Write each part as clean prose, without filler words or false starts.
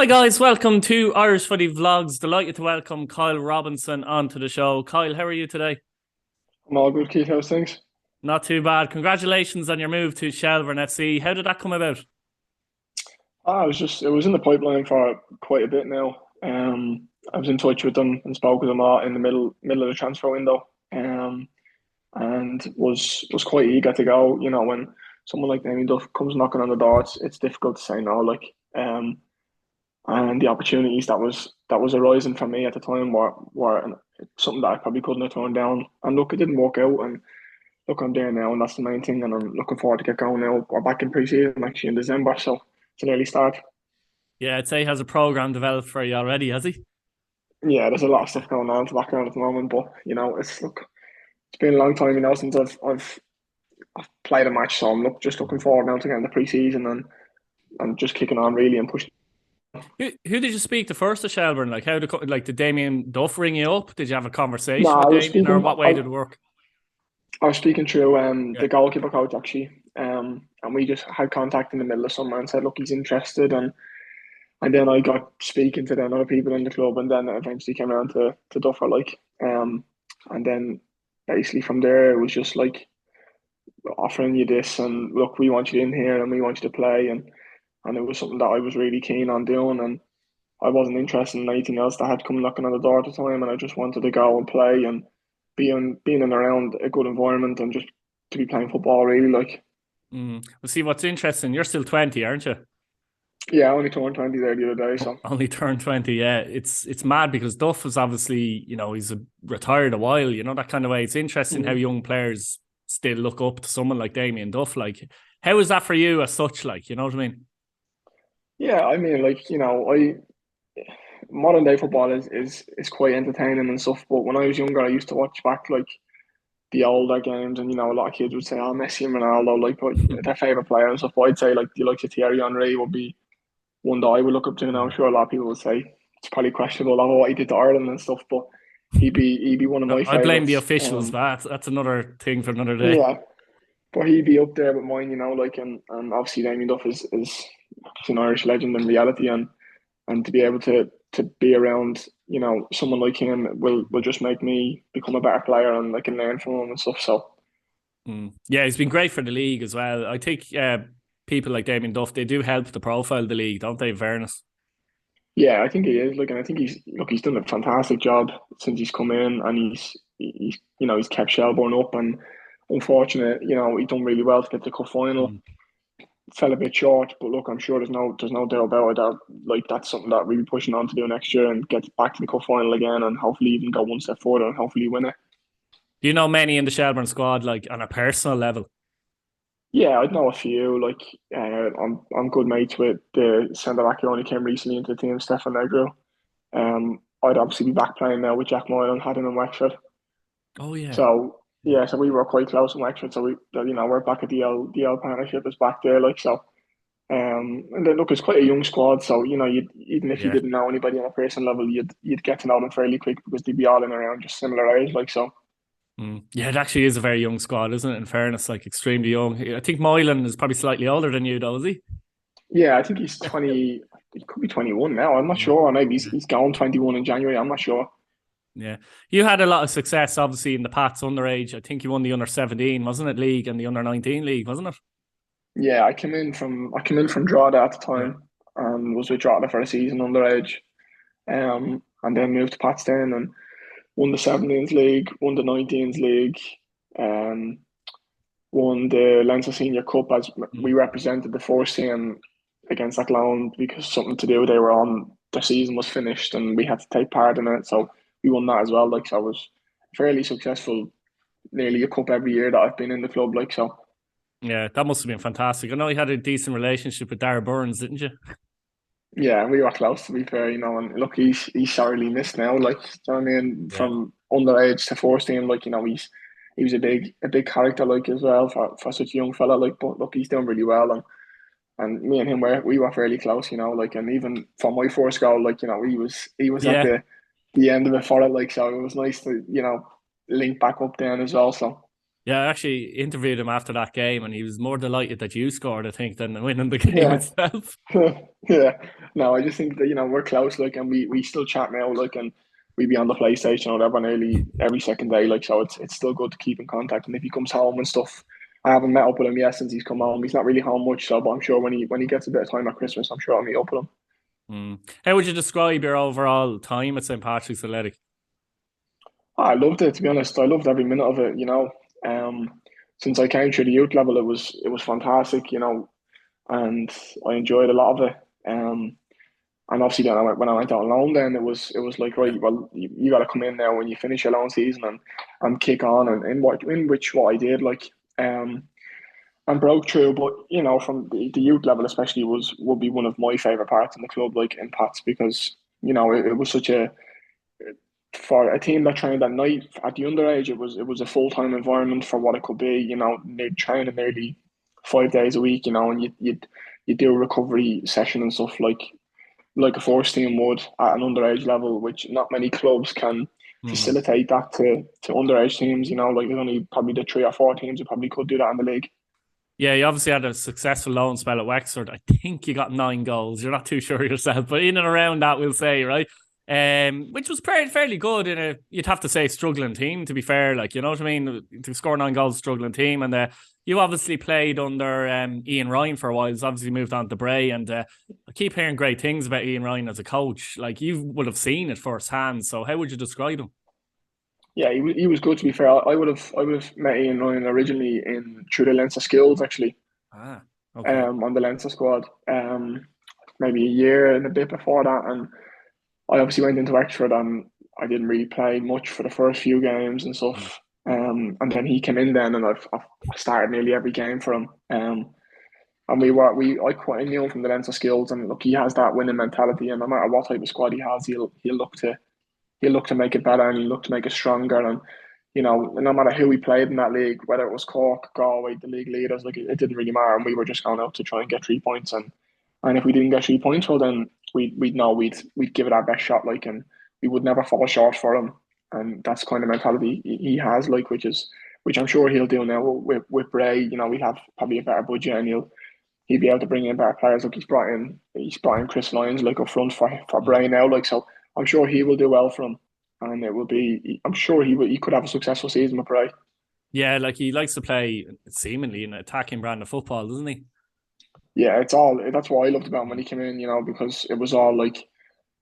Hi guys, welcome to Irish Footy Vlogs. Delighted to welcome Kyle Robinson onto the show. Kyle, how are you today? I'm all good, Keith. How's things? Not too bad. Congratulations on your move to Shelbourne FC. How did that come about? It was in the pipeline for quite a bit now. I was in touch with them and spoke with them a lot in the middle of the transfer window. And was quite eager to go. You know, when someone like Damien Duff comes knocking on the door, it's difficult to say no. And the opportunities that was arising for me at the time were something that I probably couldn't have turned down. And look, it didn't work out. And look, I'm there now, and that's the main thing. And I'm looking forward to get going now. We're back in pre-season actually in December, so it's an early start. Yeah, I'd say he has a program developed for you already, has he? Yeah, there's a lot of stuff going on in the background at the moment, but it's been a long time, since I've played a match, so just looking forward now to getting the pre-season and just kicking on really and pushing. Who did you speak to first at Shelbourne? Like, did Damien Duff ring you up? Did you have a No, conversation with Damien, or what way did it work? I was speaking through Yeah. the goalkeeper coach actually, and we just had contact in the middle of summer and said, look, he's interested, and then I got speaking to then other people in the club, and then it eventually came around to Duffer, and then basically from there it was just like offering you this, and look, we want you in here, and we want you to play, and it was something that I was really keen on doing, and I wasn't interested in anything else that had come knocking on the door at the time, and I just wanted to go and play and being and around a good environment and just to be playing football really Well, see, what's interesting, you're still 20, aren't you? Yeah, I only turned 20 there the other day, so Only turned 20, yeah. It's mad because Duff is obviously, he's retired a while, that kind of way. It's interesting how mhm. young players still look up to someone like Damien Duff. Like, how is that for you as such? Like, you know what I mean? Yeah, I mean, I modern day football is quite entertaining and stuff, but when I was younger I used to watch back like the older games, and a lot of kids would say, oh, Messi and Ronaldo, like, but their favourite player and stuff, but I'd say like the likes of Thierry Henry would be one that I would look up to. Now I'm sure a lot of people would say it's probably questionable of what he did to Ireland and stuff, but he'd be one of my I blame the favourites. officials. That's another thing for another day. Yeah, but he'd be up there with mine, and obviously Damien Duff is he's an Irish legend in reality, and to be able to be around, someone like him will just make me become a better player, and I can learn from him and stuff. So Yeah, he's been great for the league as well. I think people like Damien Duff, they do help the profile of the league, don't they, in fairness? yeah, I think he is. And I think he's done a fantastic job since he's come in, and he's kept Shelbourne up, and unfortunate, he's done really well to get the cup final. Mm. Fell a bit short, but look, I'm sure there's no doubt about it that like that's something that we'll be pushing on to do next year and get back to the cup final again, and hopefully even go one step further and hopefully win it. Do you know many in the Shelbourne squad, like on a personal level? Yeah, I'd know a few. I'm good mates with the centre back who only came recently into the team, Stefan Negro. I'd obviously be back playing now with Jack Moyle and had him in Wexford. Oh, yeah. So yeah, so we were quite close in Wexford. So we're back at the L partnership is back there. And then look, it's quite a young squad. So even if you Yeah. didn't know anybody on a personal level, you'd get to know them fairly quick because they'd be all in around just similar age. Yeah, it actually is a very young squad, isn't it? In fairness, like extremely young. I think Moylan is probably slightly older than you, though, is he? Yeah, I think he's 20. He could be 21 now. I'm not Yeah. sure. Or maybe he's, Yeah. he's gone 21 in January. I'm not sure. Yeah. You had a lot of success, obviously, in the Pats underage. I think you won the under 17, wasn't it, league, and the under 19 league, wasn't it? Yeah, I came in from Drogheda at the Yeah. time and was with Drogheda for a season underage. And then moved to Patstown and won the 17s league, won the 19s league, um, won the Leinster Senior Cup as we Mm. represented the first team against Athlone because something to do. They were on their season was finished and we had to take part in it. So we won that as well. So I was fairly successful, nearly a cup every year that I've been in the club. Yeah, that must have been fantastic. I know you had a decent relationship with Dara Burns, didn't you? Yeah, we were close to be fair, and look, he's sorely missed now. You know what I mean, Yeah. from underage to first team, he was a big character as well for such a young fella. But look, he's doing really well, and me and him we were fairly close, and even for my first goal, he was at Yeah. the end of it for it, so it was nice to link back up then as well. So Yeah, I actually interviewed him after that game, and he was more delighted that you scored, I think, than winning the game Yeah. itself. Yeah. No, I just think that, we're close, like, and we still chat now, like, and we be on the PlayStation or whatever nearly every second day, like, so it's still good to keep in contact. And if he comes home and stuff, I haven't met up with him yet since he's come home. He's not really home much, so but I'm sure when he gets a bit of time at Christmas, I'm sure I'll meet up with him. How would you describe your overall time at St. Patrick's Athletic? I loved it, to be honest. I loved every minute of it, since I came through the youth level, it was fantastic, and I enjoyed a lot of it. And obviously, then when I went out on loan, then it was like, right, well, you got to come in now when you finish your loan season and kick on, and in which what I did, like, and broke through. But from the youth level, especially, would be one of my favorite parts in the club, like in Pats, because it was such a for a team that trained at night at the underage, it was a full time environment for what it could be. They train nearly 5 days a week. And you do a recovery session and stuff like a force team would at an underage level, which not many clubs can Mm. facilitate that to underage teams. Like there's only probably the 3 or 4 teams who probably could do that in the league. Yeah, you obviously had a successful loan spell at Wexford. I think you got 9 goals. You're not too sure yourself, but in and around that, we'll say, right? Which was fairly good in you'd have to say, struggling team, to be fair. Like, you know what I mean? To score 9 goals, struggling team. And you obviously played under Ian Ryan for a while. He's obviously moved on to Bray. And I keep hearing great things about Ian Ryan as a coach. Like, you would have seen it firsthand. So how would you describe him? Yeah, he was good, to be fair. I would have met Ian Ryan originally in through the Leinster Skills, actually, Ah, okay. on the Leinster squad. Maybe a year and a bit before that, and I obviously went into Wexford and I didn't really play much for the first few games and Mm. stuff. And then he came in then, and I started nearly every game for him. And I knew him from the Leinster Skills, and look, he has that winning mentality, and no matter what type of squad he has, he'll look to make it better, and he'll look to make it stronger. And no matter who we played in that league, whether it was Cork, Galway, the league leaders, like it didn't really matter, and we were just going out to try and get 3 points. And if we didn't get 3 points, well then we'd know we'd give it our best shot, like, and we would never fall short for him. And that's the kind of mentality he has, like, which I'm sure he'll do now with Bray. We have probably a better budget, and he'll be able to bring in better players. Like he's brought in Chris Lyons, like, up front for Mm. Bray now, like, so I'm sure he will do well for him, and it will be. I'm sure he could have a successful season with Bray. Yeah, like he likes to play seemingly an attacking brand of football, doesn't he? Yeah, that's what I loved about him when he came in, because it was all like,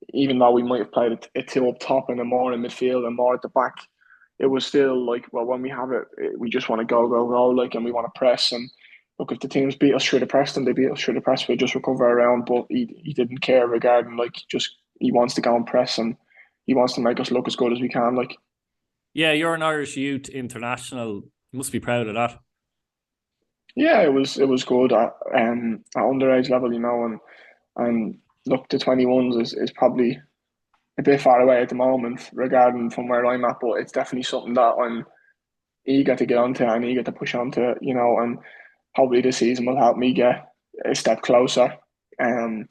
even though we might have played it two up top and then more in midfield and more at the back, it was still like, well, when we have it, we just want to go, go, go, like, and we want to press. And look, if the teams beat us through the press, then they beat us through the press. We just recover around, but he didn't care regarding, like, just he wants to go and press, and he wants to make us look as good as we can, like. Yeah, you're an Irish youth international. You must be proud of that. Yeah, it was good at underage level, and look, the 21s is probably a bit far away at the moment regarding from where I'm at, but it's definitely something that I'm eager to get onto and eager to push onto, and hopefully this season will help me get a step closer, um,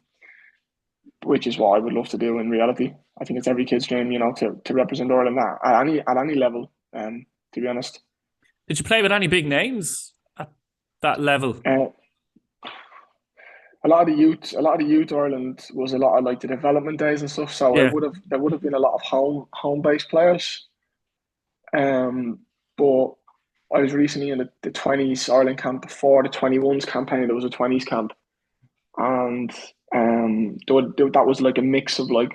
which is what I would love to do in reality. I think it's every kid's dream, to represent Ireland at any level, to be honest. Did you play with any big names at that level? Uh, a lot of the youth Ireland was a lot of like the development days and stuff. So it Yeah. would have there would have been a lot of home based players. Um, but I was recently in the 20s Ireland camp before the 21s campaign. There was a 20s camp, and that was like a mix of like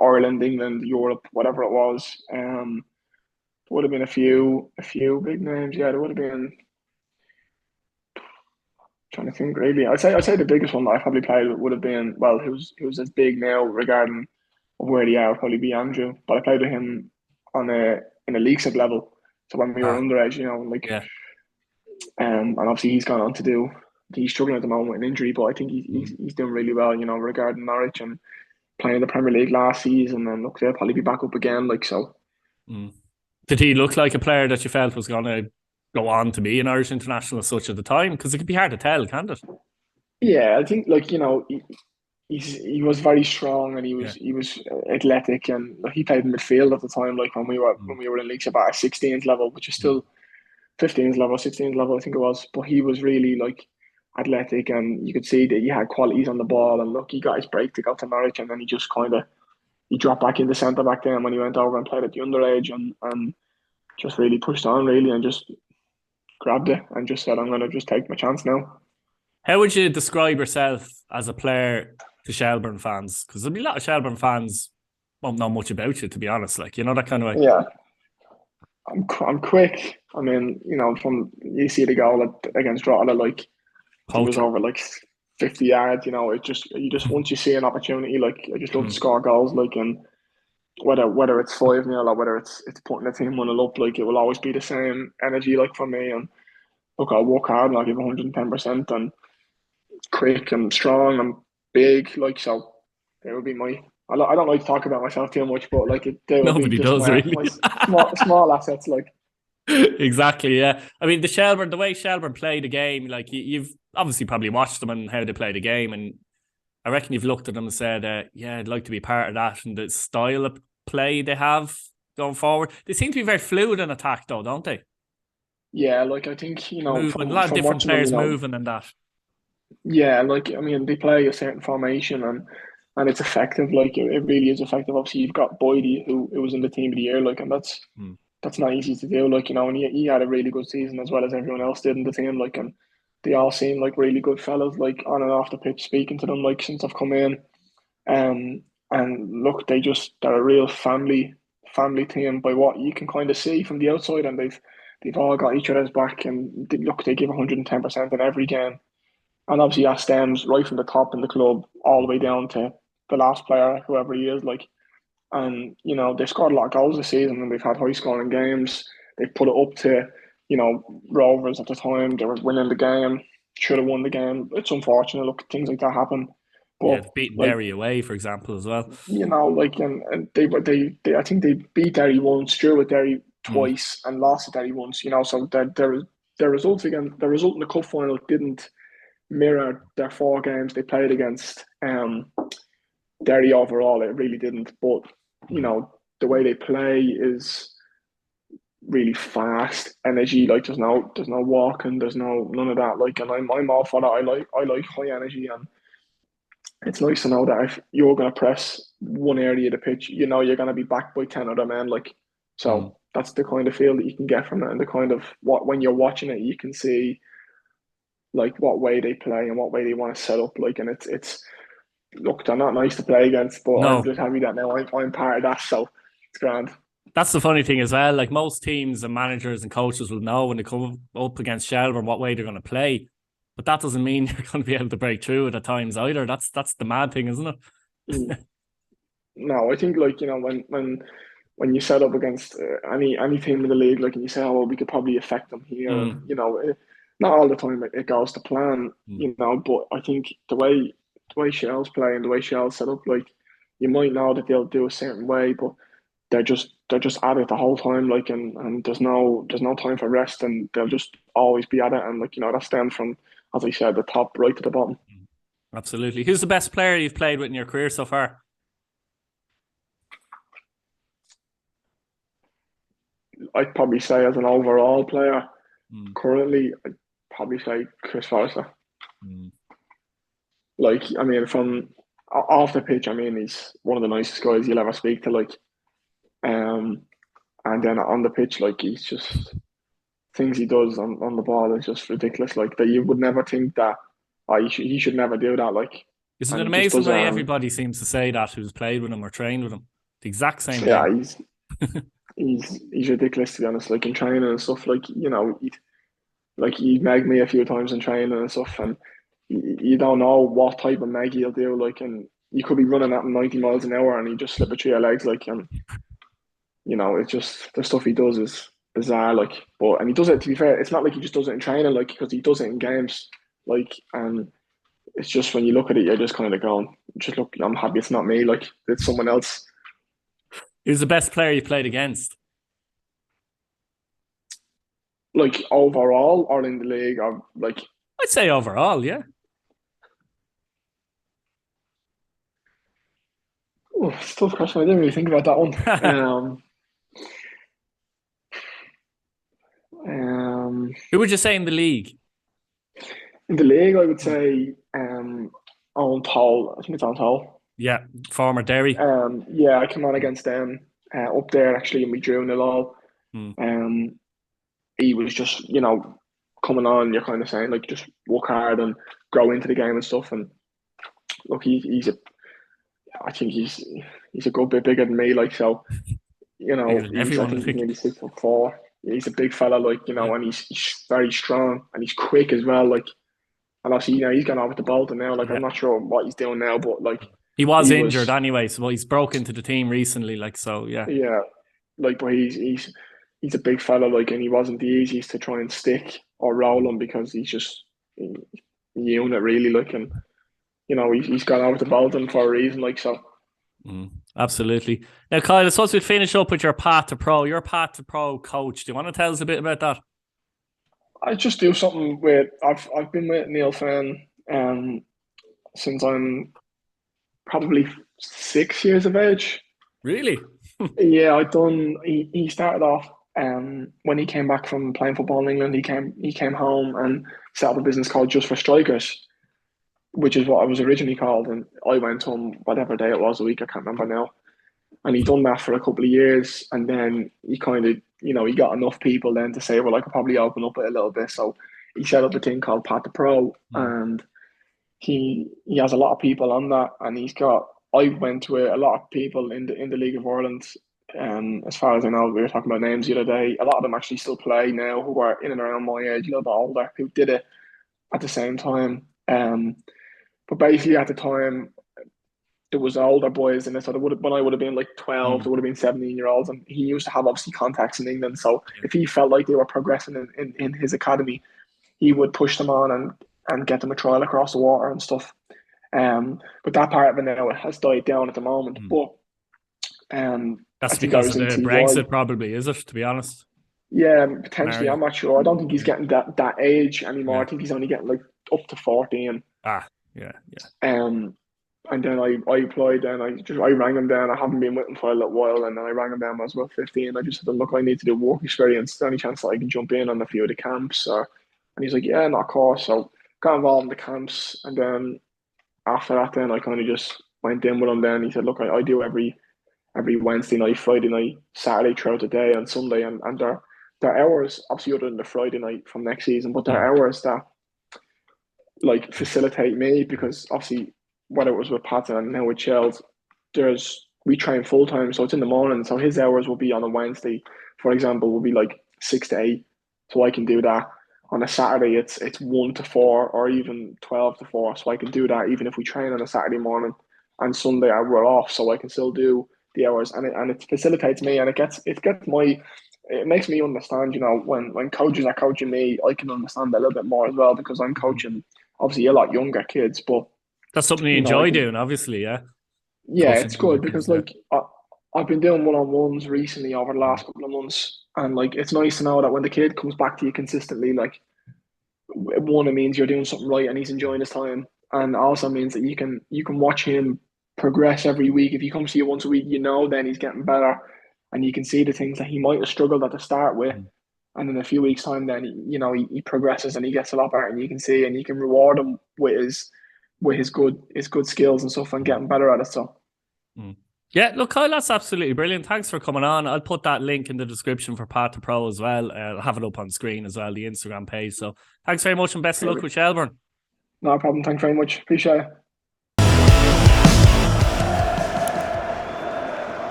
Ireland, England, Europe, whatever it was. There would have been a few big names. Yeah, there would have been. Trying to think really. I'd say the biggest one that I probably played would have been, well, who's as big now regarding of where they are would probably be Andrew. But I played with him on a in a league sub level. So when we were Ah, underage, like, yeah. and obviously he's gone on to do. He's struggling at the moment with an injury, but I think he's doing really well, regarding Norwich and playing in the Premier League last season. And look, they'll probably be back up again, like, so. Mm. Did he look like a player that you felt was going to go on to be an Irish international as such at the time? Because it could be hard to tell, can't it? Yeah, I think, like, he was very strong, and he was Yeah. he was athletic, and he played in midfield at the time. Like when we were Mm. when we were in leagues about a 16th level, which is Mm. still 15s level, 16s level, I think it was. But he was really like athletic, and you could see that he had qualities on the ball. And look, he got his break to go to Norwich, and then he just kind of he dropped back into centre back then when he went over and played at the underage, and just really pushed on really, and just grabbed it and just said, I'm going to just take my chance now. How would you describe yourself as a player to Shelbourne fans? Because there'll be a lot of Shelbourne fans won't know much about you, to be honest. Like, you know, that kind of way. Yeah, I'm quick. I mean, from you see the goal against Drogheda, like it was Poacher. over like 50 yards. It just you just once you see an opportunity, like I just love to Mm. score goals, like, and whether it's 5-0 or whether it's putting the team 1-0 up, like it will always be the same energy, like for me. And look, I'll work hard and I'll give 110%, and quick and strong and big, like so. They would be my. I don't like to talk about myself too much, but like they would be Nobody just does, my really. small assets, like. Exactly, yeah. I mean, the way Shelbourne play the game, like you've obviously probably watched them and how they play the game, and I reckon you've looked at them and said, yeah, I'd like to be part of that, and the style of play they have going forward. They seem to be very fluid in attack, though, don't they? Yeah, like I think Movement, a lot of from different watching them, players moving and that. yeah, like I mean they play a certain formation, and it's effective. Like it really is effective. Obviously, you've got Boydie who was in the team of the year, like, and Hmm. that's not easy to do. Like and he had a really good season as well as everyone else did in the team. Like, and they all seem like really good fellas. Like on and off the pitch, speaking to them like since I've come in. Um, and look, they're a real family team by what you can kind of see from the outside, and they've all got each other's back, and they give 110% in every game. And obviously that stems right from the top in the club all the way down to the last player, whoever he is. Like, and they've scored a lot of goals this season, and they've had high scoring games. They've put it up to Rovers at the time. They were winning the game, should have won the game. It's unfortunate. Look, things like that happen, Yeah, but they've beaten like Derry away, for example, as well. like, and they I think they beat Derry once, drew with Derry Hmm. twice, and lost to Derry once. So their results again, the result in the cup final didn't mirror their 4 games they played against Derry overall. It really didn't. But Hmm. the way they play is really fast energy. Like there's no walking, there's none of that. Like, and I'm all for that. I like high energy, and it's nice to know that if you're going to press one area of the pitch, you're going to be backed by 10 other men. Like, Hmm. so that's the kind of feel that you can get from it, and the kind of what when you're watching it, you can see like what way they play and what way they want to set up. Like, and it's look, they're not nice to play against, but I'm No, just happy that now I'm part of that, so it's grand. that's the funny thing as well. Like most teams and managers and coaches will know when they come up against Shelbourne what way they're going to play, but that doesn't mean you're going to be able to break through it at times either. That's the mad thing, isn't Mm. it? No, I think like when you set up against any team in the league, like, and you say, oh, well, we could probably affect them here, and Mm. not all the time it goes to plan, Mm. but I think the way Shell's play and the way Shell's set up, like, you might know that they'll do a certain way, but they're just at it the whole time, like, and there's no time for rest, and they'll just always be at it, and like, that stems from, as I said, the top right to the bottom. Absolutely. Who's the best player you've played with in your career so far? I'd probably say as an overall player, Mm. currently, I'd probably say Chris Forrester. Mm. Like, I mean, from off the pitch, I mean, he's one of the nicest guys you'll ever speak to. Like, um, and then on the pitch, like, he's just things he does on the ball is just ridiculous. Like that, you would never think that. Oh, he should never do that. Like, Isn't and it he just amazing does it. way everybody seems to say that who's played with him or trained with him? The exact same Yeah, thing. he's ridiculous, to be honest. Like in training and stuff. Like, he megged me a few times in training and stuff, and you don't know what type of meg he'll do. Like, and you could be running at 90 miles an hour, and he just slip it through your legs. Like, and it's just the stuff he does is bizarre. Like, and he does it. To be fair, it's not like he just does it in training. Like, because he does it in games. Like, and it's just when you look at it, you're just kind of going, just look. I'm happy it's not me. Like, it's someone else. Who's the best player you played against? Like overall, or in the league, or like, I'd say overall, yeah. oh, it's a tough question. I didn't really think about that one. Who would you say in the league? In the league, I would say Owen Toll. I think it's Owen Toll. Yeah, former Derry. Yeah, I came on against them up there actually, and we drew 0-0. Hmm. He was just, coming on. You're kind of saying like just work hard and grow into the game and stuff. And look, I think he's a good bit bigger than me. Like so, Bigger than I everyone, I think he's think. maybe 6'4". He's a big fella, like Yeah. and he's very strong and he's quick as well. Like, and obviously, he's gone over the Bolton now. Like, Yeah. I'm not sure what he's doing now, but like He was he injured was, anyway, so he's broke into the team recently. Like, so yeah. yeah, like, but he's a big fella, like, and he wasn't the easiest to try and stick or roll him because he's just a unit really, like, and he's gone over to Bolton for a reason, like, so. Absolutely. Now, Kyle, I suppose we'd finish up with your path to pro. Your path to pro coach. Do you want to tell us a bit about that? I just do something with. I've been with Neil Fenn since I'm probably 6 years of age. Really? Yeah, I done. He started off when he came back from playing football in England. He came home and set up a business called Just for Strikers, which is what I was originally called. And I went to him whatever day it was a week. I can't remember now. And he done that for a couple of years, and then he kind of, he got enough people then to say, well, I could probably open up it a little bit. So he set up a thing called Pat the Pro, and he has a lot of people on that, and I went to a lot of people in the League of Ireland. As far as I know, we were talking about names the other day. A lot of them actually still play now, who are in and around my age, a little bit older, who did it at the same time. But basically, at the time, there was older boys in it. So when I would have been like 12, there would have been 17-year-olds, and he used to have obviously contacts in England. So if he felt like they were progressing in his academy, he would push them on and get them a trial across the water and stuff. But that part of it now has died down at the moment. But that's I think I because was of in the TY. Brexit, probably, is it? To be honest. Yeah, potentially. I'm not sure. I don't think he's getting that age anymore. Yeah. I think he's only getting like up to 14. Yeah. And then I applied and I rang him down. I haven't been with him for a little while, and then I rang him down when I was about 15. I just said, look, I need to do work experience. Is there any chance that I can jump in on a few of the camps? And he's like, yeah, not of course. So got involved in the camps, and then after that, then I kind of just went in with him. Then he said, look, I do every Wednesday night, Friday night, Saturday throughout the day, and Sunday, and their hours, obviously other than the Friday night from next season, but their hours that like facilitate me, because obviously whether it was with Patton and now with Chels, we train full time, so it's in the morning. So his hours will be on a Wednesday, for example, will be like 6 to 8. So I can do that. On a Saturday, it's 1 to 4 or even 12 to 4. So I can do that even if we train on a Saturday morning. And Sunday we're off, so I can still do the hours, and it facilitates me, and it makes me understand, when coaches are coaching me, I can understand a little bit more as well, because I'm coaching obviously a lot younger kids, but that's something you enjoy doing, obviously, yeah. Yeah, Coaching it's good kids, because like I've been doing one-on-ones recently over the last couple of months, and like it's nice to know that when the kid comes back to you consistently, like one, it means you're doing something right and he's enjoying his time, and also means that you can watch him progress every week. If he comes to you once a week, then he's getting better, and you can see the things that he might have struggled at the start with, and in a few weeks' time, then he progresses and he gets a lot better, and you can see, and you can reward him with his good skills and stuff, and getting better at it. So. Yeah, look, Kyle, that's absolutely brilliant. Thanks for coming on. I'll put that link in the description for Path to Pro as well. I'll have it up on screen as well, the Instagram page. So thanks very much, and best of luck with Shelbourne. No problem. Thanks very much. Appreciate it.